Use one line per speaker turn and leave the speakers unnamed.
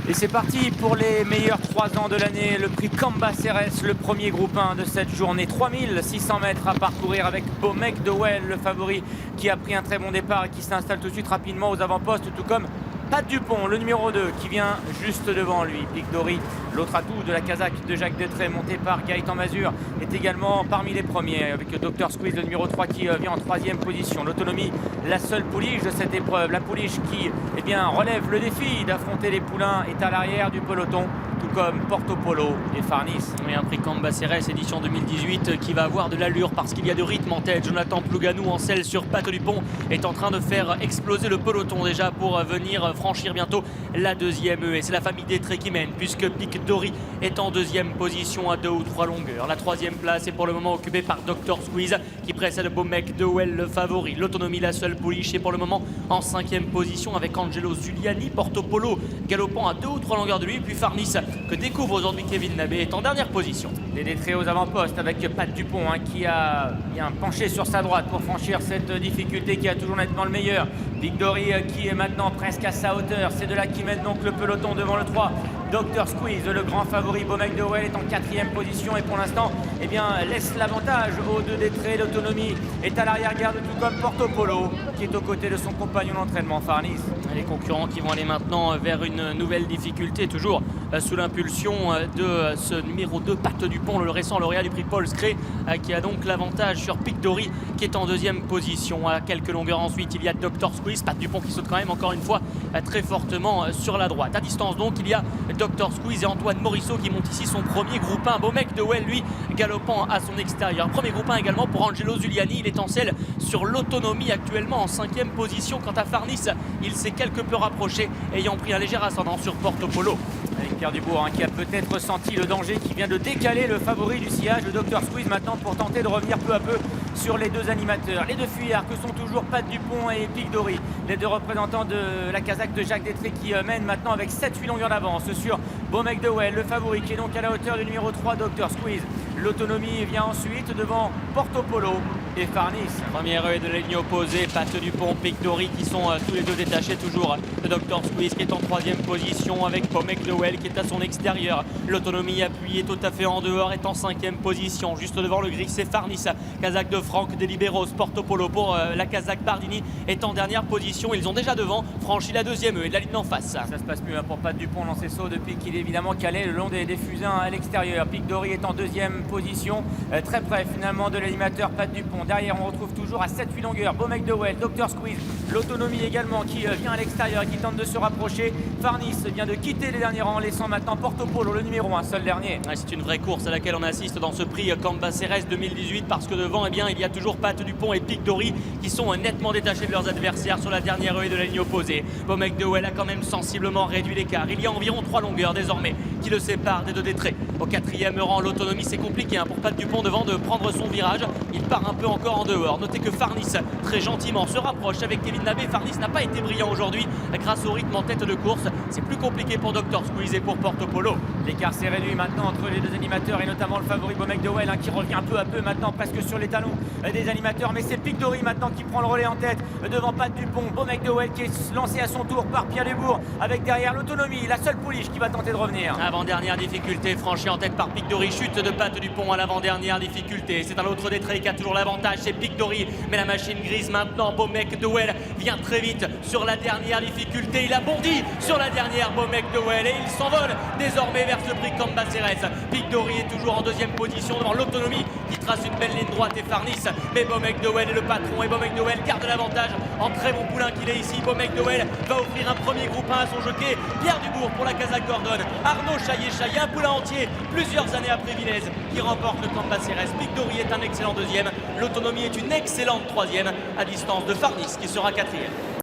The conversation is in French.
Et c'est parti pour les meilleurs 3 ans de l'année. Le prix Cambacérès, le premier groupe 1 de cette journée. 3600 mètres à parcourir avec Beaumec de Well, le favori, qui a pris un très bon départ et qui s'installe tout de suite rapidement aux avant-postes, tout comme Pat Dupont, le numéro 2, qui vient juste devant lui. Pic Dory, l'autre atout de la Kazakh de Jacques Détré, monté par Gaëtan Mazur, est également parmi les premiers, avec Dr Squeeze, le numéro 3, qui vient en 3e position. L'autonomie, la seule pouliche de cette épreuve. La pouliche qui relève le défi d'affronter les poulains, est à l'arrière du peloton, tout comme Porto Polo et Farnis.
Oui, un prix Cambacérès édition 2018 qui va avoir de l'allure parce qu'il y a de rythme en tête. Jonathan Plouganou en selle sur Pat Dupont est en train de faire exploser le peloton déjà pour venir franchir bientôt la deuxième E. Et c'est la famille Détré qui mène puisque Pic Dory est en 2e position à 2 ou 3 longueurs. La 3e place est pour le moment occupée par Dr Squeeze qui précède Beaumec de Well, le favori. L'autonomie, la seule pouliche, est pour le moment en 5e position avec Angelo Zuliani. Porto Polo galopant à 2 ou 3 longueurs de lui. Puis Farnis, que découvre aujourd'hui Kevin Nabé, est en dernière position.
Les Détrés aux avant-postes avec Pat Dupont qui a bien penché sur sa droite pour franchir cette difficulté, qui a toujours nettement le meilleur. Pic Dory qui est maintenant presque à sa hauteur. C'est de là qui mène donc le peloton devant le 3. Dr Squeeze, le grand favori. Beaumec de Well est en 4e position et pour l'instant laisse l'avantage aux 2 Détrés. L'autonomie est à l'arrière-garde, tout comme Porto Polo qui est aux côtés de son compagnon d'entraînement Farnis.
Les concurrents qui vont aller maintenant vers une nouvelle difficulté, toujours sous l'impulsion de ce numéro 2, Pat Dupont, le récent lauréat du prix Paul Scré, qui a donc l'avantage sur Pic Dory qui est en 2e position. À quelques longueurs ensuite, il y a Dr Squeeze, Pat Dupont qui saute quand même encore une fois très fortement sur la droite. À distance donc, il y a Dr Squeeze et Antoine Morisseau qui monte ici son premier groupe 1. Beaumec de Well, lui, galopant à son extérieur. Premier groupe 1 également pour Angelo Zuliani. Il est en selle sur l'autonomie, actuellement en 5e position. Quant à Farnis, il s'est quelque peu rapproché, ayant pris un léger ascendant sur Porto Polo.
Avec Pierre Dubourg qui a peut-être senti le danger, qui vient de décaler le favori du sillage, le Dr Squeeze, maintenant pour tenter de revenir peu à peu sur les 2 animateurs. Les 2 fuyards que sont toujours Pat Dupont et Pic Dory, les 2 représentants de la Kazakh de Jacques Détré, qui mènent maintenant avec 7-8 longueurs d'avance sur Beaumec de Well, le favori, qui est donc à la hauteur du numéro 3, Dr Squeeze. L'autonomie vient ensuite devant Porto Polo et Farnis.
Première et de la ligne opposée, Pat Dupont, Pic Dory qui sont tous les 2 détachés, toujours de Dr Squeeze qui est en 3e position avec Beaumec de Well qui est à son extérieur. L'autonomie appuyée tout à fait en dehors est en 5e position. Juste devant le gris, c'est Farnis, Kazakh de Franck de Liberos. Porto Polo pour la Kazakh Bardini est en dernière position. Ils ont déjà devant franchi la 2e E et de la ligne en face.
Ça se passe mieux pour Pat Dupont dans ses sauts depuis qu'il est évidemment calé le long des fusains à l'extérieur. Pic Dory est en 2e position, très près finalement de l'animateur Pat Dupont. Derrière, on retrouve toujours à 7-8 longueurs Beaumec de Well, Dr Squeeze, l'autonomie également qui vient à l'extérieur et qui tente de se rapprocher. Farnis vient de quitter les derniers rangs, laissant maintenant Porto Polo, le numéro 1, seul dernier.
C'est une vraie course à laquelle on assiste dans ce prix Cambacérès 2018 parce que devant, il y a toujours Pat Dupont et Pic Dory qui sont nettement détachés de leurs adversaires sur la dernière haie de la ligne opposée. Beaumec de Well a quand même sensiblement réduit l'écart. Il y a environ 3 longueurs désormais qui le séparent des 2 Détrés. Au 4e rang, l'autonomie, c'est compliqué pour Pat Dupont devant de prendre son virage. Il part un peu encore en dehors. Notez que Farnis, très gentiment, se rapproche avec Kevin Nabé. Farnis n'a pas été brillant aujourd'hui grâce au rythme en tête de course. C'est plus compliqué pour Dr Squeeze et pour Porto Polo.
L'écart s'est réduit maintenant entre les 2 animateurs et notamment le favori Beaumec de Well qui revient peu à peu maintenant presque sur les talons des animateurs. Mais c'est Pic Dory maintenant qui prend le relais en tête devant Pat Dupont. Beaumec de Well qui est lancé à son tour par Pierre Dubourg avec derrière l'autonomie, la seule pouliche qui va tenter de revenir.
Avant-dernière difficulté franchie en tête par Pic Dory. Chute de Pat Dupont à l'avant-dernière difficulté. C'est un autre Détré qui a toujours l'avantage, c'est Pic Dory. Mais la machine grise maintenant, Beaumec de Well vient très vite sur la dernière difficulté. Il a bondi sur la dernière Beaumec de Well et il s'envole désormais vers ce prix Cambacérès. Pic Dory est toujours en 2e position devant l'autonomie qui trace une belle ligne droite et Farnis. Mais Beaumec de Well est le patron et Beaumec de Well garde l'avantage en très bon poulain qu'il est ici. Beaumec de Well va offrir un premier groupe 1 à son jockey Pierre Dubourg pour la Kazakh Gordon. Arnaud Chaillet, un poulain entier, plusieurs années après Vilez, qui remporte le Cambacérès. Pic Dory est un excellent 2e. L'autonomie est une excellente 3e à distance de Farnis qui sera 4e.